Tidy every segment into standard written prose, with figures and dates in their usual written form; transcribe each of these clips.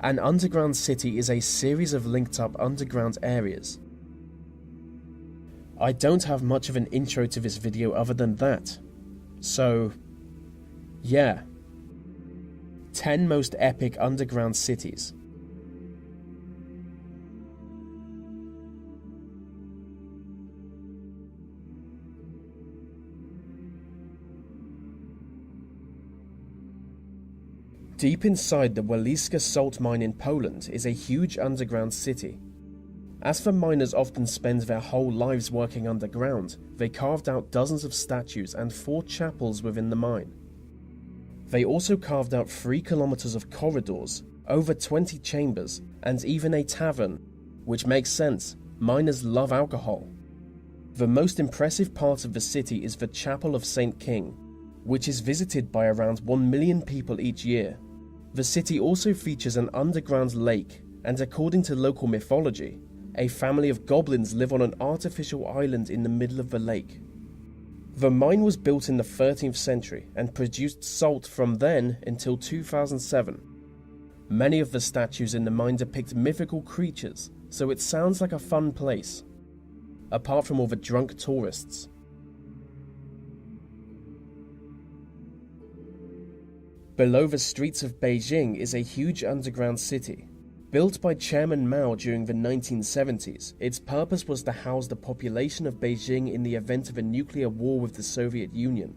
An underground city is a series of linked up underground areas. I don't have much of an intro to this video other than that. So, yeah. 10 most epic underground cities. Deep inside the Waliska salt mine in Poland is a huge underground city. As the miners often spend their whole lives working underground, they carved out dozens of statues and 4 chapels within the mine. They also carved out 3 kilometers of corridors, over 20 chambers, and even a tavern, which makes sense, miners love alcohol. The most impressive part of the city is the Chapel of St. King, which is visited by around 1 million people each year. The city also features an underground lake, and according to local mythology, a family of goblins live on an artificial island in the middle of the lake. The mine was built in the 13th century and produced salt from then until 2007. Many of the statues in the mine depict mythical creatures, so it sounds like a fun place. Apart from all the drunk tourists. Below the streets of Beijing is a huge underground city. Built by Chairman Mao during the 1970s, its purpose was to house the population of Beijing in the event of a nuclear war with the Soviet Union.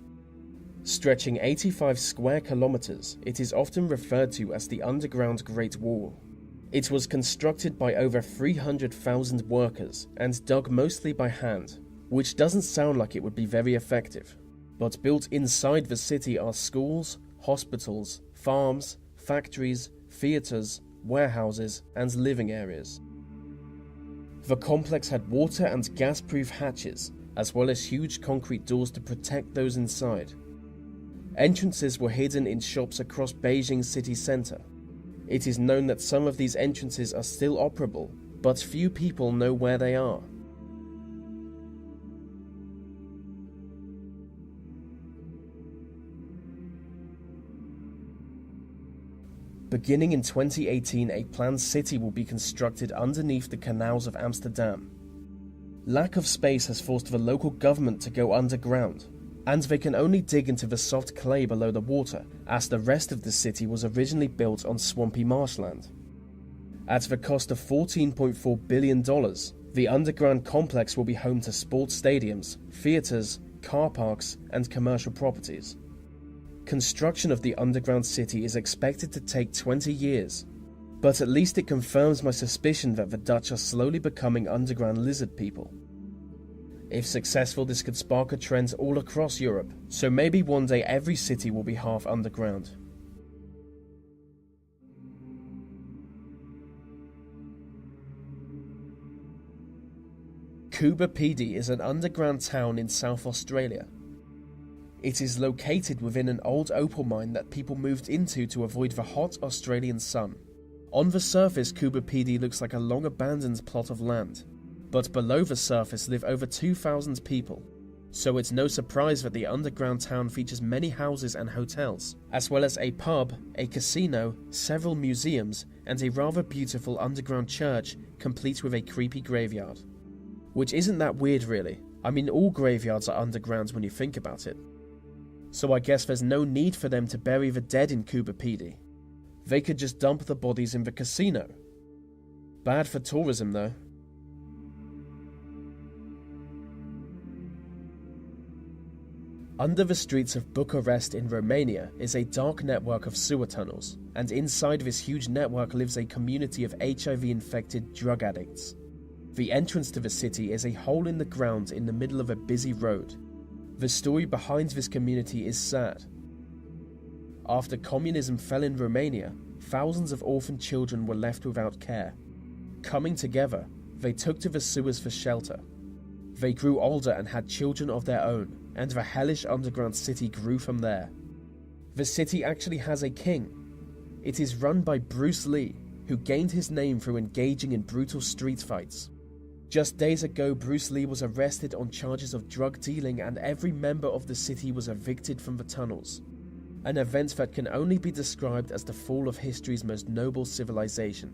Stretching 85 square kilometers, it is often referred to as the Underground Great Wall. It was constructed by over 300,000 workers and dug mostly by hand, which doesn't sound like it would be very effective. But built inside the city are schools, hospitals, farms, factories, theatres, warehouses, and living areas. The complex had water and gas-proof hatches, as well as huge concrete doors to protect those inside. Entrances were hidden in shops across Beijing city centre. It is known that some of these entrances are still operable, but few people know where they are. Beginning in 2018, a planned city will be constructed underneath the canals of Amsterdam. Lack of space has forced the local government to go underground, and they can only dig into the soft clay below the water, as the rest of the city was originally built on swampy marshland. At the cost of $14.4 billion, the underground complex will be home to sports stadiums, theatres, car parks, and commercial properties. Construction of the underground city is expected to take 20 years, but at least it confirms my suspicion that the Dutch are slowly becoming underground lizard people. If successful, this could spark a trend all across Europe, so maybe one day every city will be half underground. Coober Pedy is an underground town in South Australia. It is located within an old opal mine that people moved into to avoid the hot Australian sun. On the surface, Coober Pedy looks like a long abandoned plot of land, but below the surface live over 2,000 people, so it's no surprise that the underground town features many houses and hotels, as well as a pub, a casino, several museums, and a rather beautiful underground church complete with a creepy graveyard. Which isn't that weird really. I mean, all graveyards are underground when you think about it. So I guess there's no need for them to bury the dead in Coober Pedy. They could just dump the bodies in the casino. Bad for tourism though. Under the streets of Bucharest in Romania is a dark network of sewer tunnels, and inside this huge network lives a community of HIV-infected drug addicts. The entrance to the city is a hole in the ground in the middle of a busy road. The story behind this community is sad. After communism fell in Romania, thousands of orphan children were left without care. Coming together, they took to the sewers for shelter. They grew older and had children of their own, and the hellish underground city grew from there. The city actually has a king. It is run by Bruce Lee, who gained his name through engaging in brutal street fights. Just days ago, Bruce Lee was arrested on charges of drug dealing, and every member of the city was evicted from the tunnels. an event that can only be described as the fall of history's most noble civilization.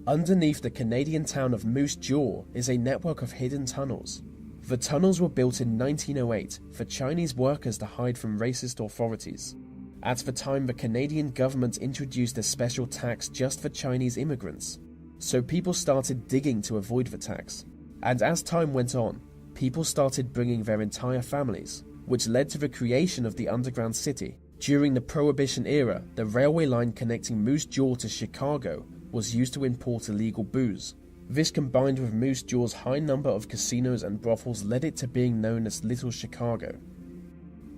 Underneath the Canadian town of Moose Jaw is a network of hidden tunnels. The tunnels were built in 1908 for Chinese workers to hide from racist authorities. At the time, the Canadian government introduced a special tax just for Chinese immigrants, so people started digging to avoid the tax. And as time went on, people started bringing their entire families, which led to the creation of the underground city. During the Prohibition era, the railway line connecting Moose Jaw to Chicago was used to import illegal booze. This, combined with Moose Jaw's high number of casinos and brothels, led it to being known as Little Chicago.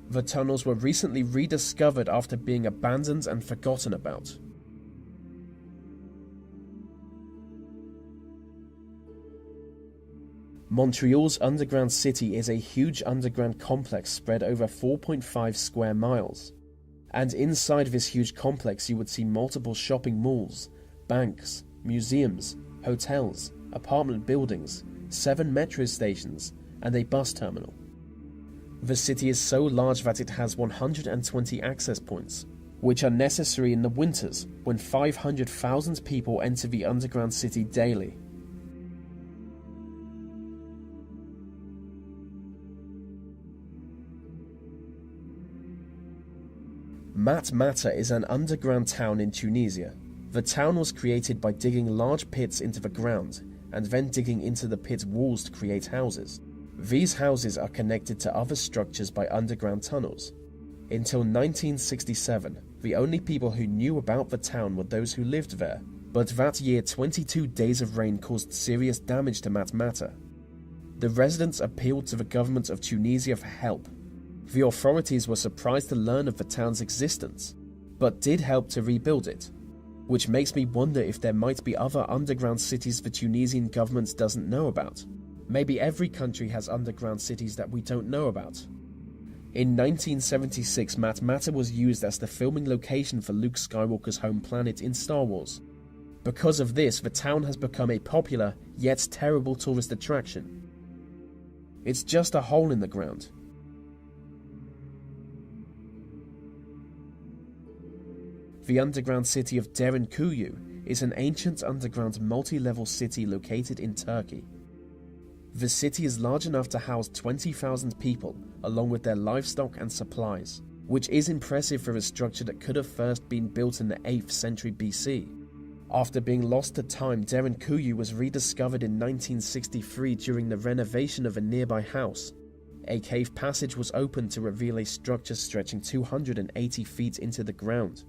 The tunnels were recently rediscovered after being abandoned and forgotten about. Montreal's underground city is a huge underground complex spread over 4.5 square miles. And inside this huge complex you would see multiple shopping malls, banks, museums, hotels, apartment buildings, 7 metro stations, and a bus terminal. The city is so large that it has 120 access points, which are necessary in the winters when 500,000 people enter the underground city daily. Matmata is an underground town in Tunisia. The town was created by digging large pits into the ground and then digging into the pit walls to create houses. These houses are connected to other structures by underground tunnels. Until 1967, the only people who knew about the town were those who lived there, but that year 22 days of rain caused serious damage to Matmata. The residents appealed to the government of Tunisia for help. The authorities were surprised to learn of the town's existence, but did help to rebuild it, which makes me wonder if there might be other underground cities the Tunisian government doesn't know about. Maybe every country has underground cities that we don't know about. In 1976, Matmata was used as the filming location for Luke Skywalker's home planet in Star Wars. Because of this, the town has become a popular, yet terrible tourist attraction. It's just a hole in the ground. The underground city of Derinkuyu is an ancient underground multi-level city located in Turkey. The city is large enough to house 20,000 people, along with their livestock and supplies, which is impressive for a structure that could have first been built in the 8th century BC. After being lost to time, Derinkuyu was rediscovered in 1963 during the renovation of a nearby house. A cave passage was opened to reveal a structure stretching 280 feet into the ground.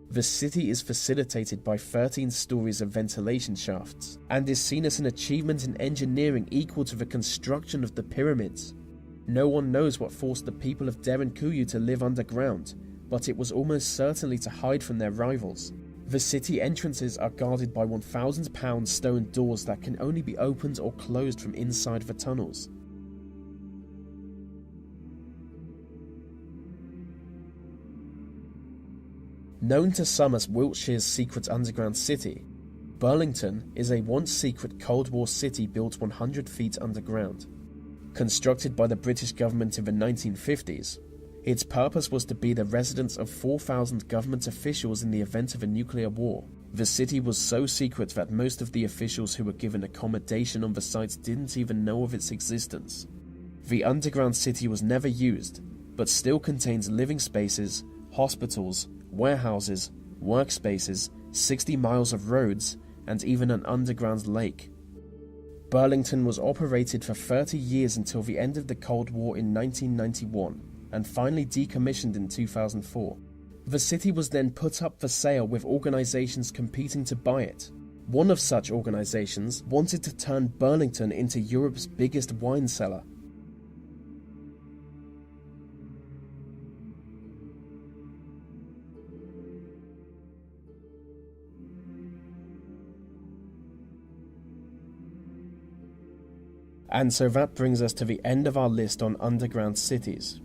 The city is facilitated by 13 stories of ventilation shafts, and is seen as an achievement in engineering equal to the construction of the pyramids. No one knows what forced the people of Derinkuyu to live underground, but it was almost certainly to hide from their rivals. The city entrances are guarded by 1,000-pound stone doors that can only be opened or closed from inside the tunnels. Known to some as Wiltshire's secret underground city, Burlington is a once-secret Cold War city built 100 feet underground. Constructed by the British government in the 1950s, its purpose was to be the residence of 4,000 government officials in the event of a nuclear war. The city was so secret that most of the officials who were given accommodation on the site didn't even know of its existence. The underground city was never used, but still contains living spaces, hospitals, warehouses, workspaces, 60 miles of roads, and even an underground lake. Burlington was operated for 30 years until the end of the Cold War in 1991, and finally decommissioned in 2004. The city was then put up for sale with organizations competing to buy it. One of such organizations wanted to turn Burlington into Europe's biggest wine cellar. And so that brings us to the end of our list on underground cities.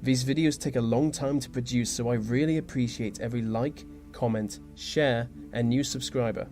These videos take a long time to produce, so I really appreciate every like, comment, share, and new subscriber.